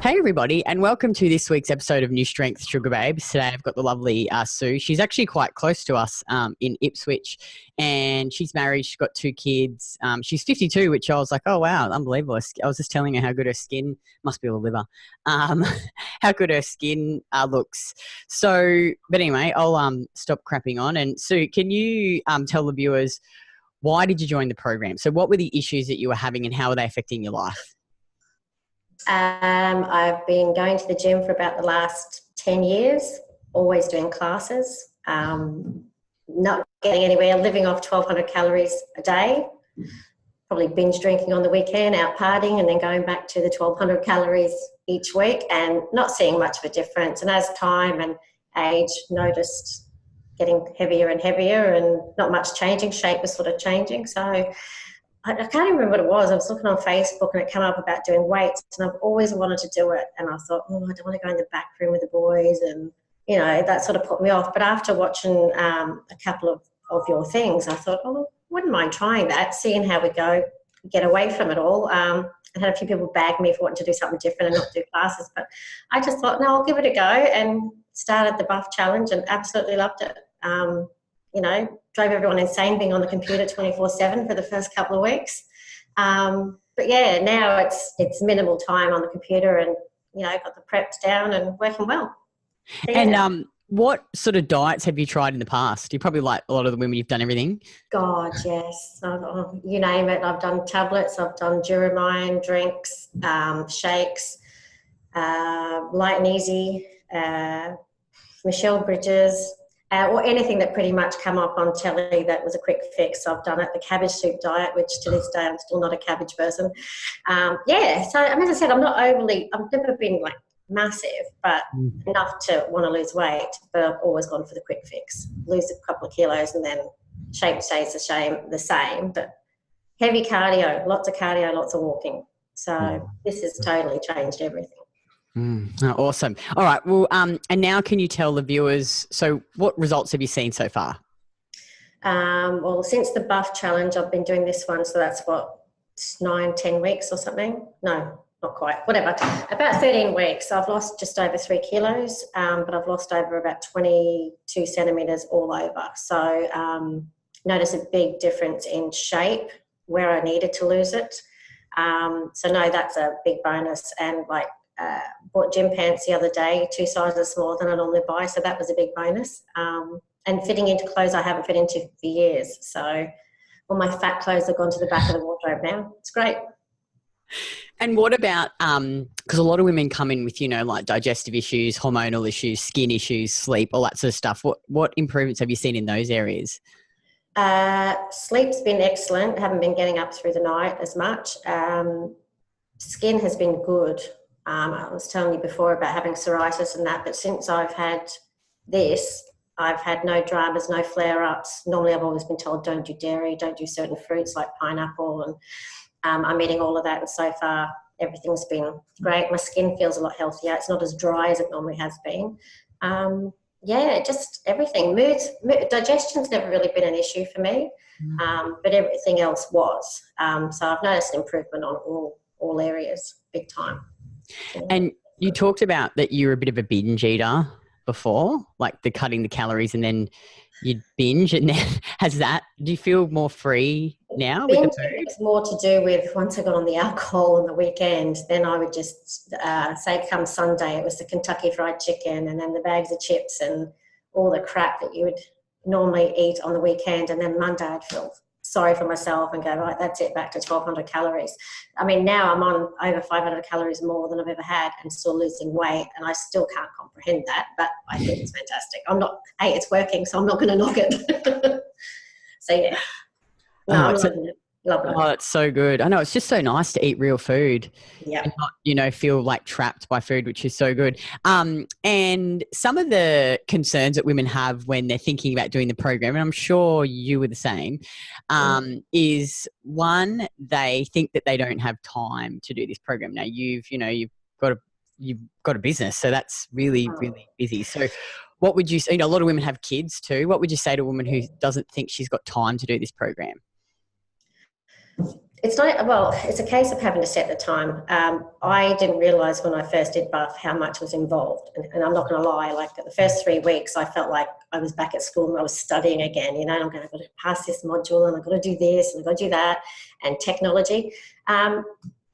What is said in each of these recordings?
Hey everybody, and welcome to this week's episode of NuStrength Sugar Babes. Today I've got the lovely Sue. She's actually quite close to us in Ipswich, and she's married. She's got 2 kids. She's 52, which I was like, oh wow, unbelievable. I was just telling her how good her skin, must be all the liver, how good her skin looks. So, but anyway, I'll stop crapping on. And Sue, can you tell the viewers, why did you join the program? So what were the issues that you were having and how are they affecting your life? I've been going to the gym for about the last 10 years, always doing classes, not getting anywhere, living off 1,200 calories a day, probably binge drinking on the weekend, out partying, and then going back to the 1,200 calories each week and not seeing much of a difference. And as time and age noticed getting heavier and heavier and not much changing, shape was sort of changing. So I can't even remember what it was. I was looking on Facebook and it came up about doing weights, and I've always wanted to do it. And I thought, oh, I don't want to go in the back room with the boys, and you know, that sort of put me off. But after watching a couple of your things, I thought, oh, wouldn't mind trying that, seeing how we go, get away from it all. I had a few people bag me for wanting to do something different and not do classes, but I just thought, no, I'll give it a go, and started the Buff Challenge and absolutely loved it. You know, drove everyone insane being on the computer 24/7 for the first couple of weeks. But yeah, now it's minimal time on the computer and, you know, got the preps down and working well. So, yeah. And what sort of diets have you tried in the past? You probably, like a lot of the women, you've done everything. God, yes. You name it. I've done tablets, I've done Duromine drinks, shakes, light and easy, Michelle Bridges, or anything that pretty much come up on telly that was a quick fix. I've done it, the cabbage soup diet, which to this day I'm still not a cabbage person. Yeah, so I mean, as I said, I've never been like massive, but enough to want to lose weight, but I've always gone for the quick fix. Lose a couple of kilos and then shape stays the same, but heavy cardio, lots of walking. So this has totally changed everything. Oh, awesome. All right. Well, and now can you tell the viewers, so what results have you seen so far? Well, since the Buff Challenge, I've been doing this one. So that's what, 9-10 weeks or something? No, not quite. Whatever. About 13 weeks. I've lost just over 3 kilos, but I've lost over about 22 centimetres all over. So notice a big difference in shape where I needed to lose it. So no, that's a big bonus. And like, bought gym pants the other day, 2 sizes smaller than I normally buy, so that was a big bonus. And fitting into clothes I haven't fit into for years, so all my fat clothes have gone to the back of the wardrobe now. It's great. And what about, because a lot of women come in with, you know, like digestive issues, hormonal issues, skin issues, sleep, all that sort of stuff. What improvements have you seen in those areas? Sleep's been excellent. Haven't been getting up through the night as much. Skin has been good. I was telling you before about having psoriasis and that, but since I've had this, I've had no dramas, no flare-ups. Normally I've always been told don't do dairy, don't do certain fruits like pineapple, and I'm eating all of that, and so far everything's been great. My skin feels a lot healthier. It's not as dry as it normally has been. Yeah, just everything. Digestion's never really been an issue for me, but everything else was. So I've noticed an improvement on all areas, big time. And you talked about that you were a bit of a binge eater before, like cutting the calories and then you'd binge, and then do you feel more free now? Binge is more to do with once I got on the alcohol on the weekend, then I would just say come Sunday, it was the Kentucky Fried Chicken and then the bags of chips and all the crap that you would normally eat on the weekend, and then Monday I'd feel sorry for myself and go, right, that's it, back to 1,200 calories. I mean, now I'm on over 500 calories more than I've ever had and still losing weight, and I still can't comprehend that, but I think it's fantastic. It's working, so I'm not going to knock it. So yeah, no, I'm loving it. Lovely. Oh, that's so good. I know, it's just so nice to eat real food and not, you know, feel like trapped by food, which is so good. And some of the concerns that women have when they're thinking about doing the program, and I'm sure you were the same, is one, they think that they don't have time to do this program. Now you've got a business, so that's really, really busy. So what would you say, you know, a lot of women have kids too. What would you say to a woman who doesn't think she's got time to do this program? It's not, well, it's a case of having to set the time. I didn't realise when I first did buff how much was involved. And I'm not going to lie, like the first 3 weeks, I felt like I was back at school and I was studying again, you know, and I've got to pass this module and I've got to do this and I've got to do that, and technology.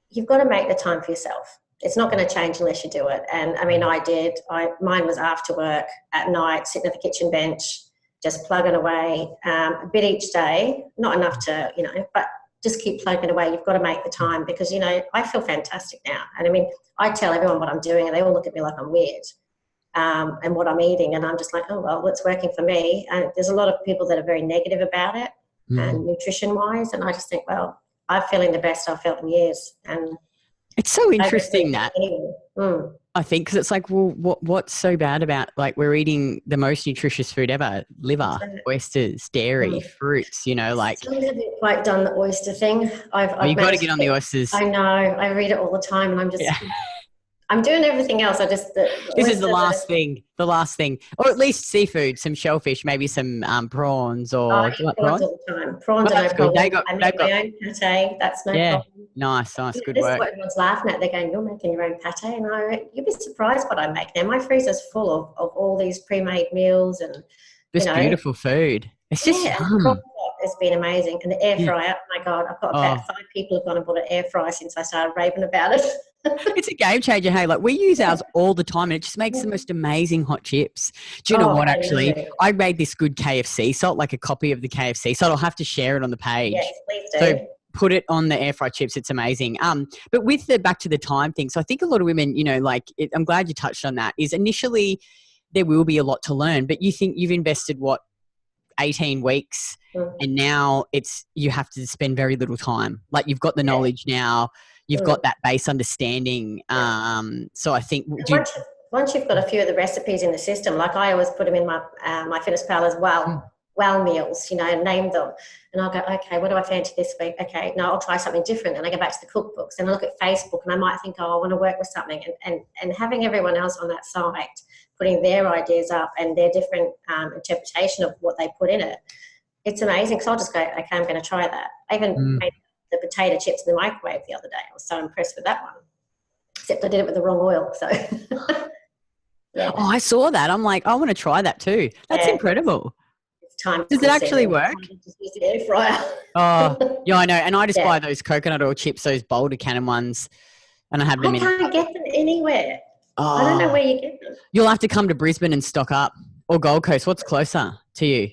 You've got to make the time for yourself. It's not going to change unless you do it. And I mean, mine was after work at night, sitting at the kitchen bench, just plugging away, a bit each day, not enough to, you know, but just keep plugging away. You've got to make the time because, you know, I feel fantastic now. And I mean, I tell everyone what I'm doing and they all look at me like I'm weird, and what I'm eating. And I'm just like, oh, well, it's working for me. And there's a lot of people that are very negative about it and nutrition wise. And I just think, well, I'm feeling the best I've felt in years. And it's so interesting that I think, because it's like, well, what's so bad about, like, we're eating the most nutritious food ever: liver, oysters, dairy, fruits, you know, like. I haven't quite done the oyster thing. You've got to get on the oysters. I know. I read it all the time and I'm just, I'm doing everything else. This is the last thing, or at least seafood, some shellfish, maybe some prawns or prawns all the time. Prawns are no problem. I make my own pate. That's no problem. Nice, good work. This is what everyone's laughing at. They're going, "You're making your own pate," and you'd be surprised what I make now. My freezer's full of all these pre-made meals and just beautiful food. It's just yum. It's been amazing, and the air fryer. Oh my God, I've got about 5 people who've gone and bought an air fryer since I started raving about it. It's a game changer. Hey, like, we use ours all the time and it just makes the most amazing hot chips. Do you know what, actually? I made this good KFC salt, like a copy of the KFC salt. I'll have to share it on the page. Yes, please do. So put it on the air fry chips. It's amazing. But with the back to the time thing, so I think a lot of women, you know, like, I'm glad you touched on that, is initially there will be a lot to learn, but you think you've invested 18 weeks and now you have to spend very little time. Like, you've got the knowledge now. You've got that base understanding. So I think once you've got a few of the recipes in the system, like I always put them in my Fitness Pal as well. Well meals, you know, and name them. And I'll go, okay, what do I fancy this week? Okay, no, I'll try something different. And I go back to the cookbooks and I look at Facebook and I might think, oh, I want to work with something. And having everyone else on that site putting their ideas up and their different interpretation of what they put in it, it's amazing. So I'll just go, okay, I'm going to try that. I even made the potato chips in the microwave the other day. I was so impressed with that one. Except I did it with the wrong oil. So, Oh, I saw that. I'm like, I want to try that too. That's incredible. It's time. Does it actually work? Just use the air fryer. Oh, yeah, I know. And I just buy those coconut oil chips, those Boulder Cannon ones, and I have them in. I can't get them anywhere. Oh, I don't know where you get them. You'll have to come to Brisbane and stock up, or Gold Coast. What's closer to you?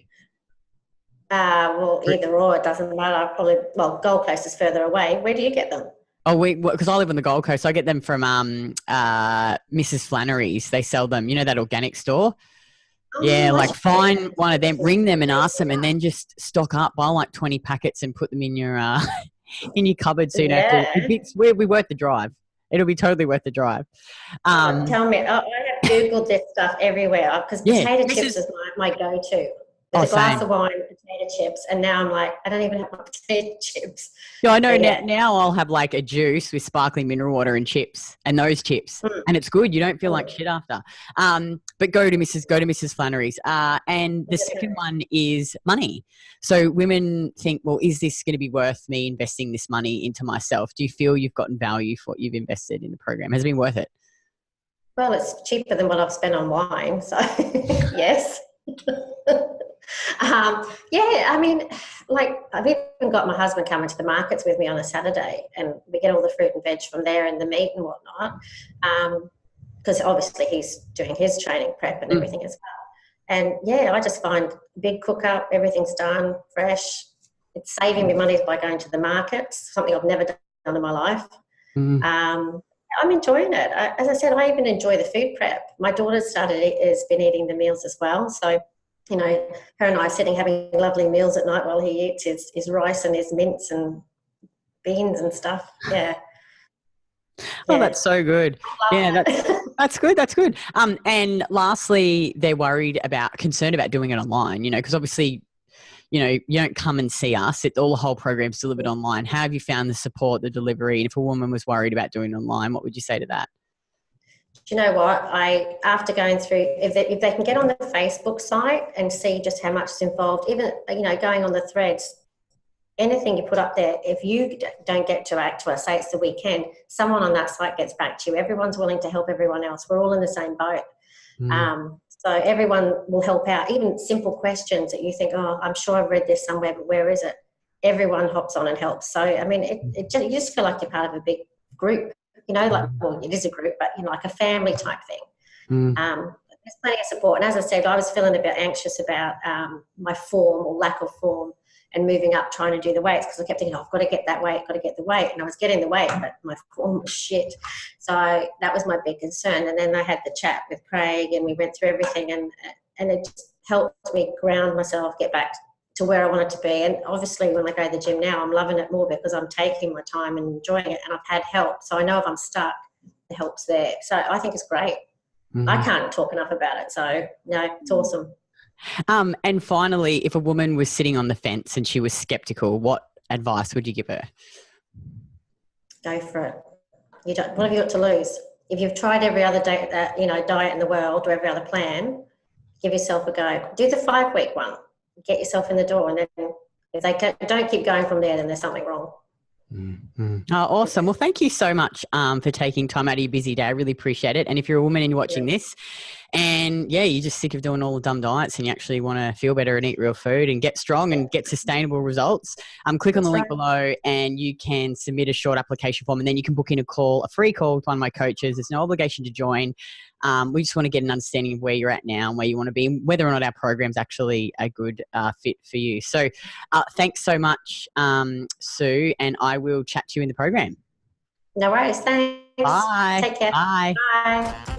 Well, either or, it doesn't matter. Gold Coast is further away. Where do you get them? Oh, because I live on the Gold Coast. So I get them from Mrs. Flannery's. They sell them. You know that organic store? Oh, yeah, like find one of them, ring them and ask them, and then just stock up. Buy like 20 packets and put them in your cupboard so you don't have to. We'll be worth the drive. It'll be totally worth the drive. Tell me, I have Googled this stuff everywhere because potato chips is my go-to. With a glass of wine, potato chips, and now I'm like, I don't even have my potato chips. Yeah, I know. Now I'll have like a juice with sparkling mineral water and chips, and those chips, and it's good. You don't feel like shit after. But go to Mrs. Flannery's. And the second one is money. So women think, well, is this going to be worth me investing this money into myself? Do you feel you've gotten value for what you've invested in the program? Has it been worth it? Well, it's cheaper than what I've spent on wine, so yes. I mean, like, I've even got my husband coming to the markets with me on a Saturday, and we get all the fruit and veg from there and the meat and whatnot, because obviously he's doing his training prep and everything as well. And I just find big cook up, everything's done fresh. It's saving me money by going to the markets, something I've never done in my life. I'm enjoying it. As I said, I even enjoy the food prep. My daughter has been eating the meals as well, so you know, her and I are sitting having lovely meals at night while he eats his rice and his mince and beans and stuff. Yeah. Oh, that's so good. Yeah, that's good. That's good. And lastly, they're concerned about doing it online, you know, because obviously, you know, you don't come and see us. All the whole program's delivered online. How have you found the support, the delivery? And if a woman was worried about doing it online, what would you say to that? Do you know what? After going through, if they can get on the Facebook site and see just how much is involved, even, you know, going on the threads, anything you put up there, if you don't get to us, say it's the weekend, someone on that site gets back to you. Everyone's willing to help everyone else. We're all in the same boat. So everyone will help out. Even simple questions that you think, oh, I'm sure I've read this somewhere, but where is it? Everyone hops on and helps. So, I mean, you just feel like you're part of a big group, you know, like, well, it is a group, but, you know, like a family type thing. There's plenty of support. And as I said, I was feeling a bit anxious about my form or lack of form and moving up, trying to do the weights, because I kept thinking, oh, I've got to get that weight, got to get the weight. And I was getting the weight, but my form was shit. So that was my big concern. And then I had the chat with Craig and we went through everything, and it just helped me ground myself, get back to where I wanted to be. And obviously when I go to the gym now, I'm loving it more because I'm taking my time and enjoying it, and I've had help. So I know if I'm stuck, the help's there. So I think it's great. I can't talk enough about it. So, no, it's awesome. And finally, if a woman was sitting on the fence and she was skeptical, what advice would you give her? Go for it. What have you got to lose? If you've tried every other diet in the world or every other plan, give yourself a go. Do the 5-week one. Get yourself in the door, and then if they don't keep going from there, then there's something wrong. Oh, awesome. Well, thank you so much for taking time out of your busy day. I really appreciate it. And if you're a woman and you're watching this and you're just sick of doing all the dumb diets and you actually want to feel better and eat real food and get strong and get sustainable results, click on the link below and you can submit a short application form, and then you can book in a free call with one of my coaches. There's no obligation to join. We just want to get an understanding of where you're at now and where you want to be, and whether or not our program's actually a good fit for you. So thanks so much, Sue, and I will chat to you in the program. No worries. Thanks. Bye. Take care. Bye. Bye.